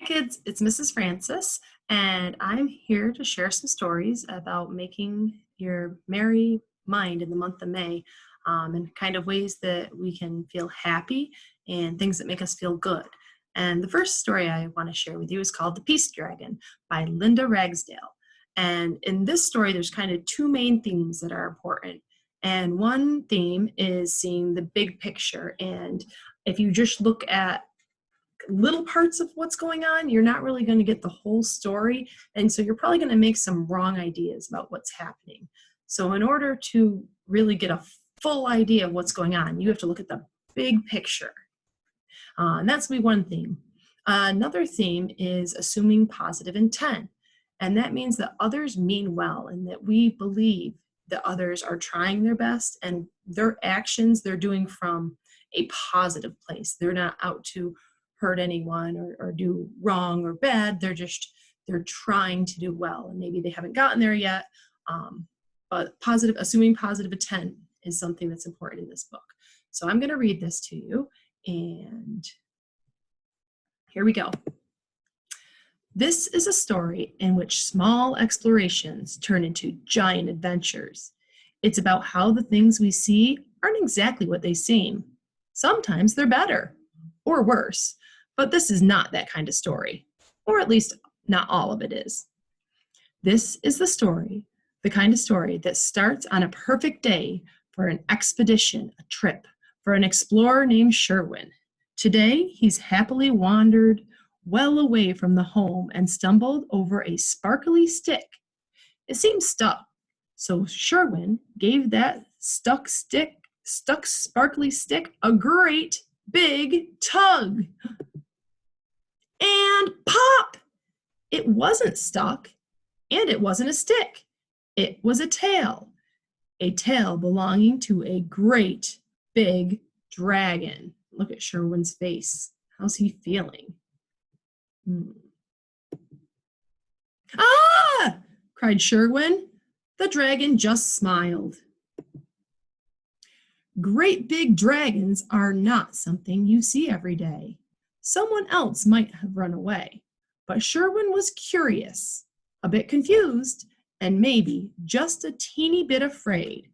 kids, it's Mrs. Francis, and I'm here to share some stories about making your merry mind in the month of May, and kind of ways that we can feel happy and things that make us feel good. And the first story I want to share with you is called The Peace Dragon by Linda Ragsdale. And in this story, there's kind of two main themes that are important. And one theme is seeing the big picture. And if you just look at little parts of what's going on, you're not really going to get the whole story. And so you're probably going to make some wrong ideas about what's happening. So in order to really get a full idea of what's going on, you have to look at the big picture. And that's going to be one theme. Another theme is assuming positive intent. And that means that others mean well and that we believe that others are trying their best and their actions they're doing from a positive place. They're not out to hurt anyone or do wrong or bad. They're trying to do well, and maybe they haven't gotten there yet. But assuming positive intent is something that's important in this book. So I'm going to read this to you, and here we go. This is a story in which small explorations turn into giant adventures. It's about how the things we see aren't exactly what they seem. Sometimes they're better or worse, but this is not that kind of story, or at least not all of it is. This is the kind of story that starts on a perfect day for an expedition, a trip, for an explorer named Sherwin. Today, he's happily wandered well away from the home and stumbled over a sparkly stick. It seemed stuck, so Sherwin gave that stuck sparkly stick a great big tug. And pop! It wasn't stuck, and it wasn't a stick. It was a tail belonging to a great big dragon. Look at Sherwin's face. How's he feeling? Ah! Cried Sherwin. The dragon just smiled. Great big dragons are not something you see every day. Someone else might have run away, but Sherwin was curious, a bit confused, and maybe just a teeny bit afraid.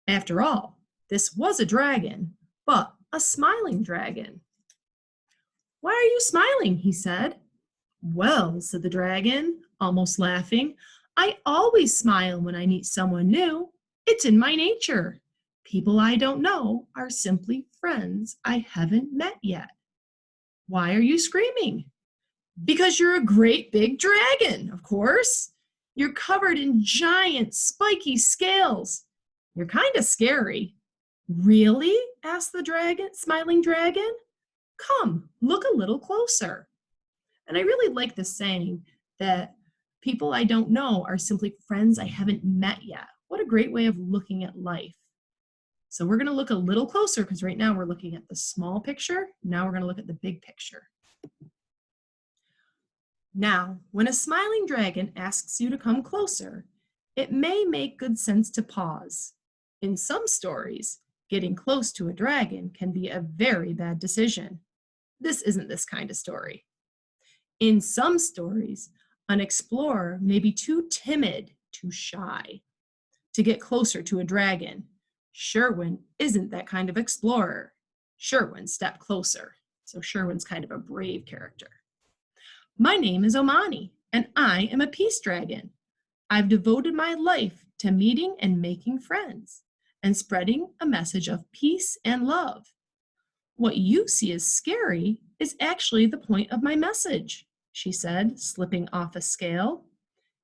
After all, this was a dragon, but a smiling dragon. Why are you smiling? He said. Well, said the dragon, almost laughing, I always smile when I meet someone new. It's in my nature. People I don't know are simply friends I haven't met yet. Why are you screaming? Because you're a great big dragon, of course. You're covered in giant spiky scales. You're kind of scary. Really? Asked the smiling dragon. Come, look a little closer. And I really like this saying that people I don't know are simply friends I haven't met yet. What a great way of looking at life. So we're going to look a little closer because right now we're looking at the small picture. Now we're going to look at the big picture. Now, when a smiling dragon asks you to come closer, it may make good sense to pause. In some stories, getting close to a dragon can be a very bad decision. This isn't this kind of story. In some stories, an explorer may be too timid, too shy to get closer to a dragon. Sherwin isn't that kind of explorer. Sherwin stepped closer. So Sherwin's kind of a brave character. My name is Omani, and I am a peace dragon. I've devoted my life to meeting and making friends and spreading a message of peace and love. What you see as scary is actually the point of my message, she said, slipping off a scale.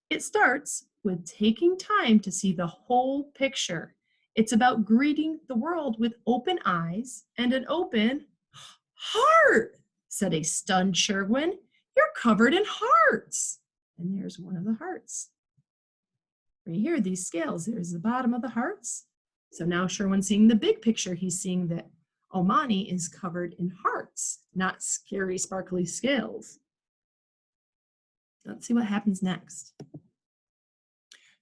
It starts with taking time to see the whole picture. It's about greeting the world with open eyes and an open heart, said a stunned Sherwin. You're covered in hearts. And there's one of the hearts. Right here, these scales, there's the bottom of the hearts. So now Sherwin's seeing the big picture. He's seeing that Omani is covered in hearts, not scary, sparkly scales. Let's see what happens next.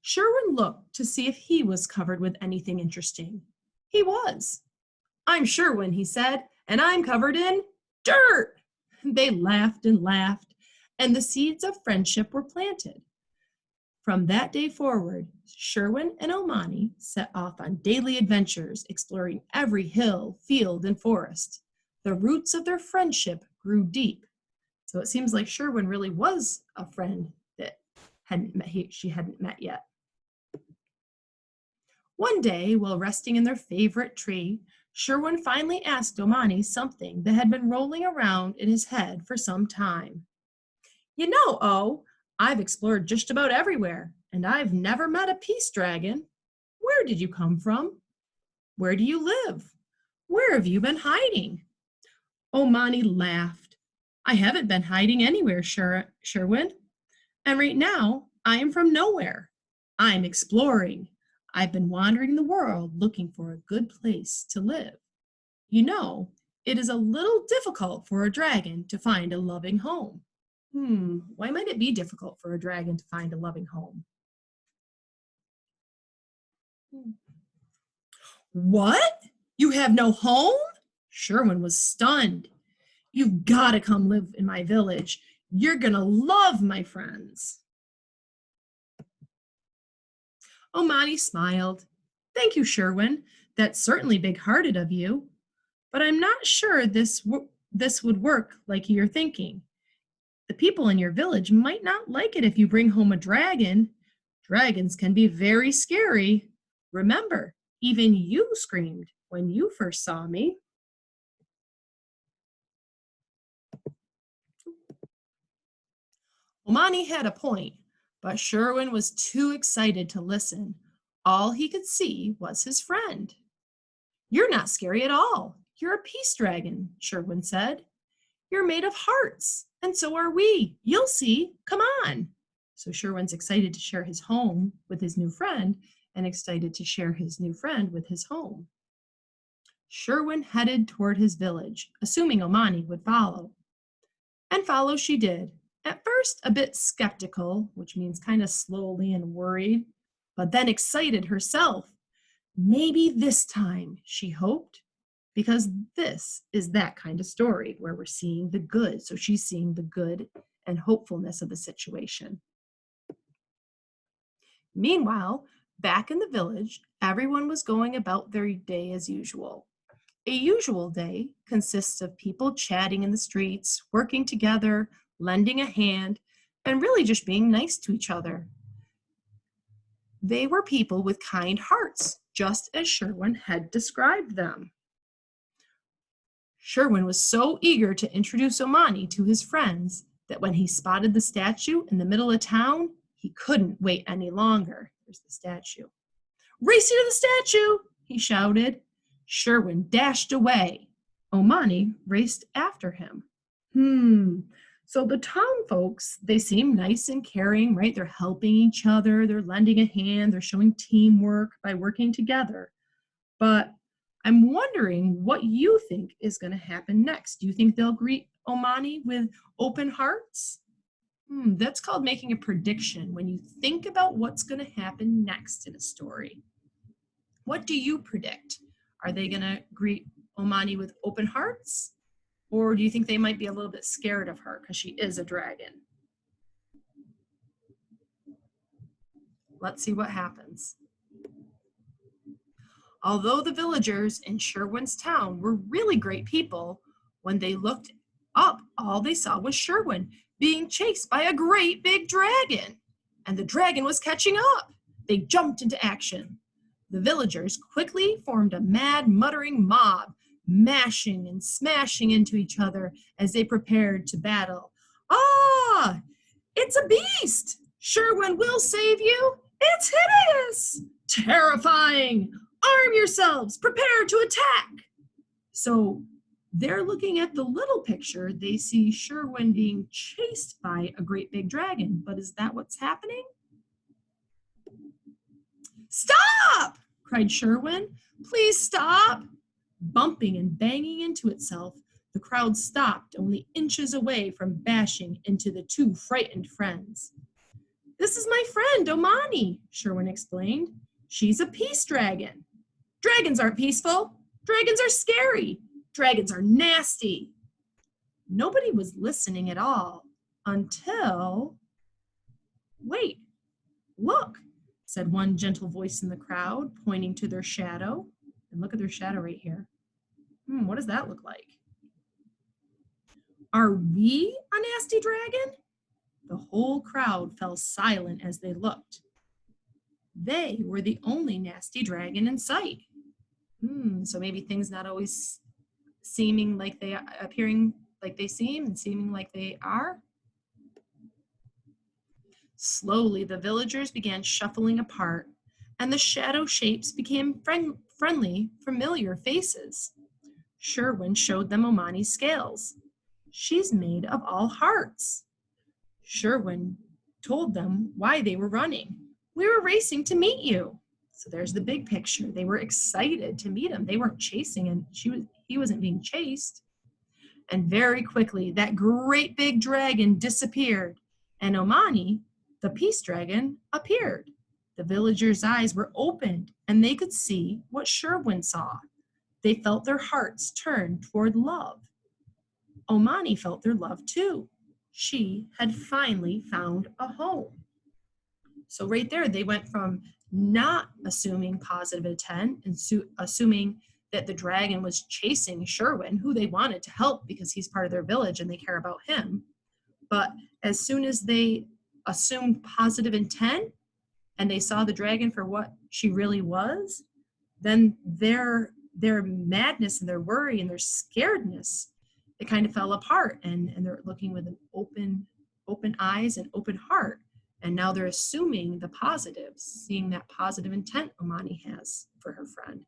Sherwin looked to see if he was covered with anything interesting. He was. I'm Sherwin, he said, and I'm covered in dirt. They laughed and laughed, and the seeds of friendship were planted. From that day forward, Sherwin and Omani set off on daily adventures, exploring every hill, field, and forest. The roots of their friendship grew deep. So it seems like Sherwin really was a friend that she hadn't met yet. One day, while resting in their favorite tree, Sherwin finally asked Omani something that had been rolling around in his head for some time. You know, I've explored just about everywhere, and I've never met a peace dragon. Where did you come from? Where do you live? Where have you been hiding? Omani laughed. I haven't been hiding anywhere, Sherwin. And right now, I am from nowhere. I'm exploring. I've been wandering the world looking for a good place to live. You know, it is a little difficult for a dragon to find a loving home. Why might it be difficult for a dragon to find a loving home? What? You have no home? Sherwin was stunned. You've got to come live in my village. You're going to love my friends. Omani smiled. Thank you, Sherwin. That's certainly big-hearted of you. But I'm not sure this would work like you're thinking. The people in your village might not like it if you bring home a dragon. Dragons can be very scary. Remember, even you screamed when you first saw me. Omani had a point, but Sherwin was too excited to listen. All he could see was his friend. You're not scary at all. You're a peace dragon, Sherwin said. You're made of hearts, and so are we. You'll see. Come on. So Sherwin's excited to share his home with his new friend and excited to share his new friend with his home. Sherwin headed toward his village, assuming Omani would follow. And follow she did. At first, a bit skeptical, which means kind of slowly and worried, but then excited herself. Maybe this time, she hoped, because this is that kind of story where we're seeing the good. So she's seeing the good and hopefulness of the situation. Meanwhile, back in the village, everyone was going about their day as usual. A usual day consists of people chatting in the streets, working together, lending a hand, and really just being nice to each other. They were people with kind hearts, just as Sherwin had described them. Sherwin was so eager to introduce Omani to his friends that when he spotted the statue in the middle of town, he couldn't wait any longer. There's the statue. Race you to the statue, he shouted. Sherwin dashed away. Omani raced after him. So the town folks, they seem nice and caring, right? They're helping each other, they're lending a hand, they're showing teamwork by working together. But I'm wondering what you think is going to happen next. Do you think they'll greet Omani with open hearts? That's called making a prediction, when you think about what's going to happen next in a story. What do you predict? Are they going to greet Omani with open hearts? Or do you think they might be a little bit scared of her because she is a dragon? Let's see what happens. Although the villagers in Sherwin's town were really great people, when they looked up, all they saw was Sherwin being chased by a great big dragon. And the dragon was catching up. They jumped into action. The villagers quickly formed a mad, muttering mob, mashing and smashing into each other as they prepared to battle. Ah, it's a beast! Sherwin will save you! It's hideous! Terrifying! Arm yourselves! Prepare to attack! So they're looking at the little picture. They see Sherwin being chased by a great big dragon. But is that what's happening? Stop! Cried Sherwin. Please stop! Bumping and banging into itself, the crowd stopped only inches away from bashing into the two frightened friends. This is my friend, Omani, Sherwin explained. She's a peace dragon. Dragons aren't peaceful. Dragons are scary. Dragons are nasty. Nobody was listening at all. until, wait, look, said one gentle voice in the crowd, pointing to their shadow. And look at their shadow right here. What does that look like? Are we a nasty dragon? The whole crowd fell silent as they looked. They were the only nasty dragon in sight. So maybe things not always seeming like they are, appearing like they seem and seeming like they are. Slowly, the villagers began shuffling apart, and the shadow shapes became friendly, familiar faces. Sherwin showed them Omani's scales. She's made of all hearts. Sherwin told them why they were running. We were racing to meet you. So there's the big picture. They were excited to meet him. They weren't chasing, and he wasn't being chased. And very quickly, that great big dragon disappeared, and Omani, the peace dragon, appeared. The villagers' eyes were opened, and they could see what Sherwin saw. They felt their hearts turn toward love. Omani felt their love too. She had finally found a home. So right there, they went from not assuming positive intent and assuming that the dragon was chasing Sherwin, who they wanted to help because he's part of their village and they care about him. But as soon as they assumed positive intent and they saw the dragon for what she really was, then their madness and their worry and their scaredness, it kind of fell apart, and they're looking with an open eyes and open heart. And now they're assuming the positives, seeing that positive intent Omani has for her friend.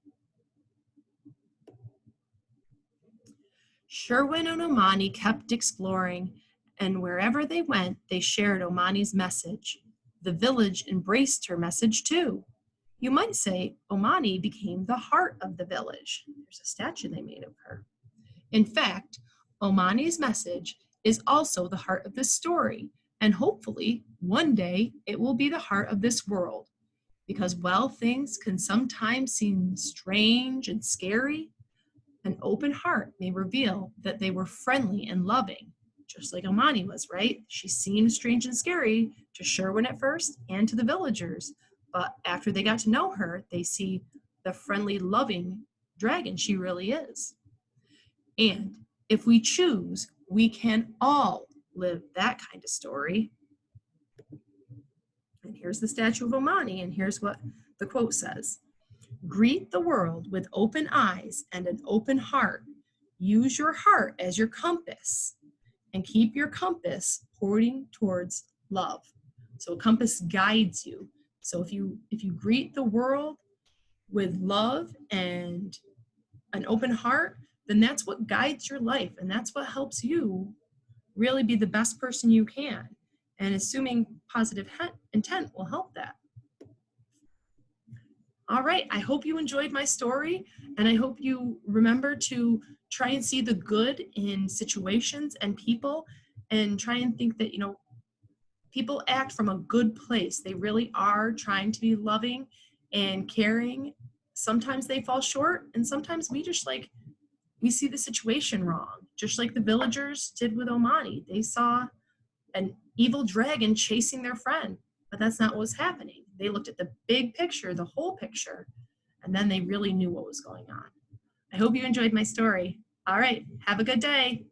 Sherwin and Omani kept exploring, and wherever they went, they shared Omani's message. The village embraced her message too. You might say Omani became the heart of the village. There's a statue they made of her. In fact, Omani's message is also the heart of this story, and hopefully one day it will be the heart of this world. Because while things can sometimes seem strange and scary, an open heart may reveal that they were friendly and loving, just like Omani was, right? She seemed strange and scary to Sherwin at first and to the villagers, but after they got to know her, they see the friendly, loving dragon she really is. And if we choose, we can all live that kind of story. And here's the statue of Omani, and here's what the quote says. Greet the world with open eyes and an open heart. Use your heart as your compass and keep your compass pointing towards love. So a compass guides you. So if you greet the world with love and an open heart, then that's what guides your life, and that's what helps you really be the best person you can. And assuming positive intent will help that. All right, I hope you enjoyed my story, and I hope you remember to try and see the good in situations and people, and try and think that, people act from a good place. They really are trying to be loving and caring. Sometimes they fall short, and sometimes we see the situation wrong, just like the villagers did with Omani. They saw an evil dragon chasing their friend, but that's not what was happening. They looked at the big picture, the whole picture, and then they really knew what was going on. I hope you enjoyed my story. All right, have a good day.